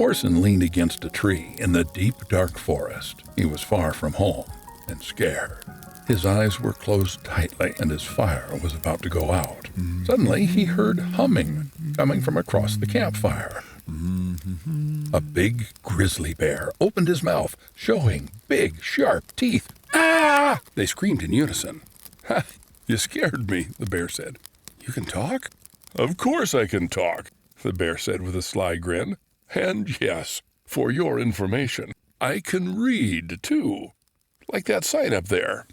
Orson leaned against a tree in the deep, dark forest. He was far from home and scared. His eyes were closed tightly, and his fire was about to go out. Suddenly, he heard humming coming from across the campfire. A big grizzly bear opened his mouth, showing big, sharp teeth. "Ah!" They screamed in unison. "Ha! You scared me," the bear said. "You can talk?" "Of course I can talk," the bear said with a sly grin. "And yes, for your information, I can read, too. Like that sign up there.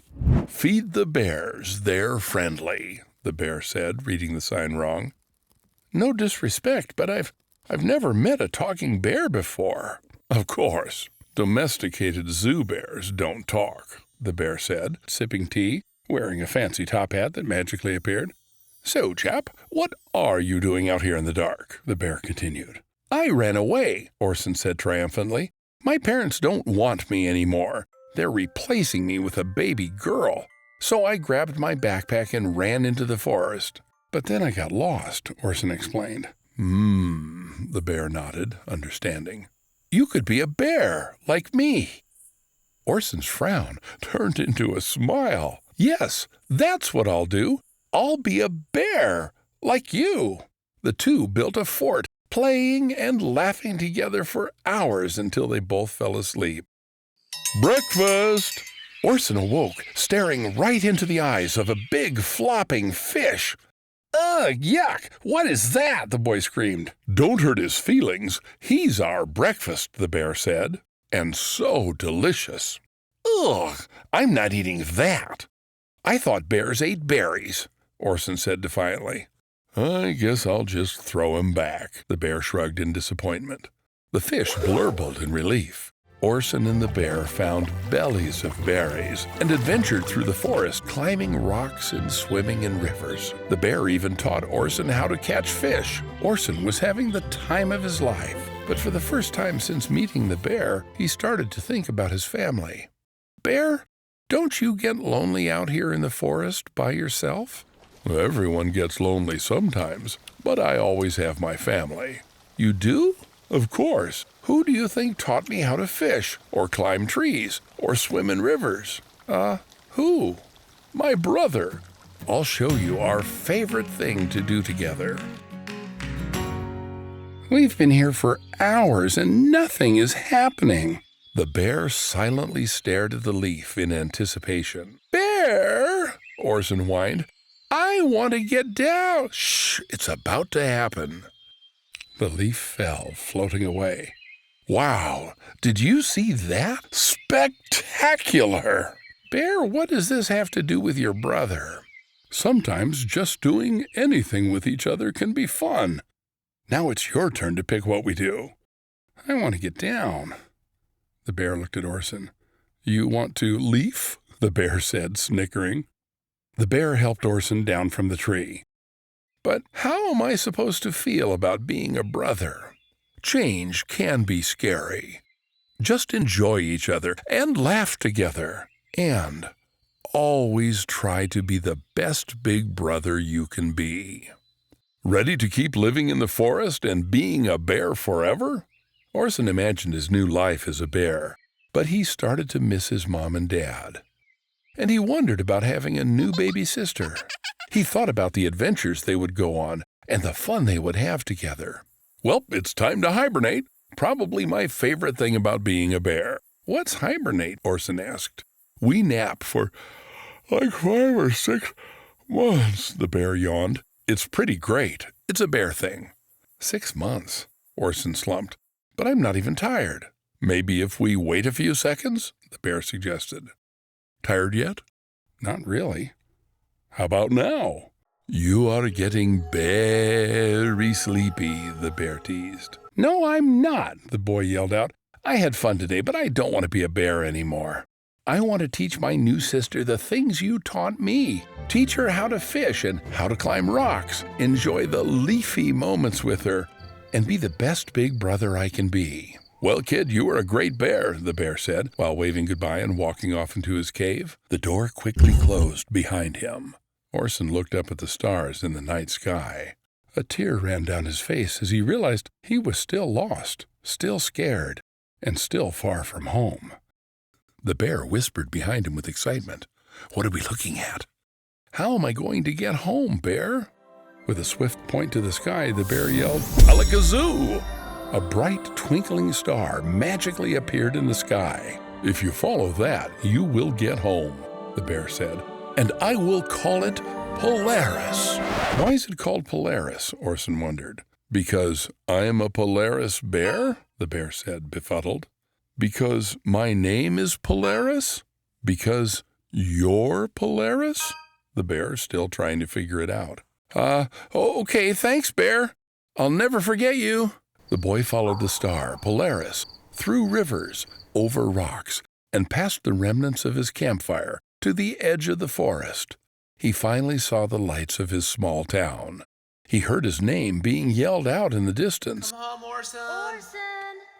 Feed the bears, they're friendly," the bear said, reading the sign wrong. "No disrespect, but I've never met a talking bear before." "Of course, domesticated zoo bears don't talk," the bear said, sipping tea, wearing a fancy top hat that magically appeared. "So, chap, what are you doing out here in the dark?" the bear continued. "I ran away," Orson said triumphantly. "My parents don't want me anymore. They're replacing me with a baby girl. So I grabbed my backpack and ran into the forest. But then I got lost," Orson explained. The bear nodded, understanding. "You could be a bear, like me." Orson's frown turned into a smile. "Yes, that's what I'll do. I'll be a bear, like you." The two built a fort, playing and laughing together for hours until they both fell asleep. Breakfast! Orson awoke, staring right into the eyes of a big, flopping fish. "Ugh, yuck! What is that?" the boy screamed. "Don't hurt his feelings. He's our breakfast," the bear said. "And so delicious." "Ugh! I'm not eating that." "I thought bears ate berries," Orson said defiantly. "I guess I'll just throw him back," the bear shrugged in disappointment. The fish blurbled in relief. Orson and the bear found bellies of berries and adventured through the forest, climbing rocks and swimming in rivers. The bear even taught Orson how to catch fish. Orson was having the time of his life, but for the first time since meeting the bear, he started to think about his family. "Bear, don't you get lonely out here in the forest by yourself?" "Everyone gets lonely sometimes, but I always have my family." "You do?" "Of course. Who do you think taught me how to fish, or climb trees, or swim in rivers?" Who?" "My brother. I'll show you our favorite thing to do together." "We've been here for hours and nothing is happening." The bear silently stared at the leaf in anticipation. "Bear," Orson whined, "I want to get down." "Shh, it's about to happen." The leaf fell, floating away. "Wow, did you see that? Spectacular!" "Bear, what does this have to do with your brother?" "Sometimes just doing anything with each other can be fun. Now it's your turn to pick what we do." "I want to get down." The bear looked at Orson. "You want to leaf?" the bear said, snickering. The bear helped Orson down from the tree. "But how am I supposed to feel about being a brother? Change can be scary. Just enjoy each other and laugh together. And always try to be the best big brother you can be." Ready to keep living in the forest and being a bear forever? Orson imagined his new life as a bear, but he started to miss his mom and dad. And he wondered about having a new baby sister. He thought about the adventures they would go on and the fun they would have together. "Well, it's time to hibernate. Probably my favorite thing about being a bear." "What's hibernate?" Orson asked. "We nap for like 5 or 6 months, the bear yawned. "It's pretty great. It's a bear thing." 6 months, Orson slumped. "But I'm not even tired." "Maybe if we wait a few seconds," the bear suggested. "Tired yet?" "Not really." "How about now?" "You are getting very sleepy," the bear teased. "No, I'm not," the boy yelled out. "I had fun today, but I don't want to be a bear anymore. I want to teach my new sister the things you taught me. Teach her how to fish and how to climb rocks. Enjoy the leafy moments with her, and be the best big brother I can be." "Well, kid, you were a great bear," the bear said, while waving goodbye and walking off into his cave. The door quickly closed behind him. Orson looked up at the stars in the night sky. A tear ran down his face as he realized he was still lost, still scared, and still far from home. The bear whispered behind him with excitement. "What are we looking at?" "How am I going to get home, Bear?" With a swift point to the sky, the bear yelled, "Alakazoo!" A bright, twinkling star magically appeared in the sky. "If you follow that, you will get home," the bear said, "and I will call it Polaris." "Why is it called Polaris?" Orson wondered. "Because I am a Polaris bear," the bear said, befuddled. "Because my name is Polaris? Because you're Polaris?" The bear still trying to figure it out. Okay, thanks, Bear. I'll never forget you." The boy followed the star, Polaris, through rivers, over rocks, and past the remnants of his campfire to the edge of the forest. He finally saw the lights of his small town. He heard his name being yelled out in the distance. "Come home, Orson!" Orson!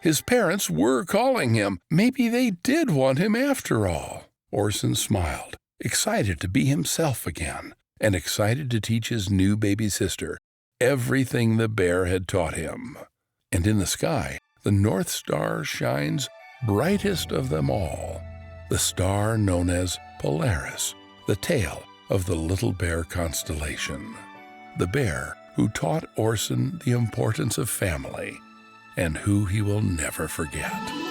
His parents were calling him. Maybe they did want him after all. Orson smiled, excited to be himself again, and excited to teach his new baby sister everything the bear had taught him. And in the sky, the North Star shines brightest of them all, the star known as Polaris, the tail of the Little Bear constellation. The bear who taught Orson the importance of family, and who he will never forget.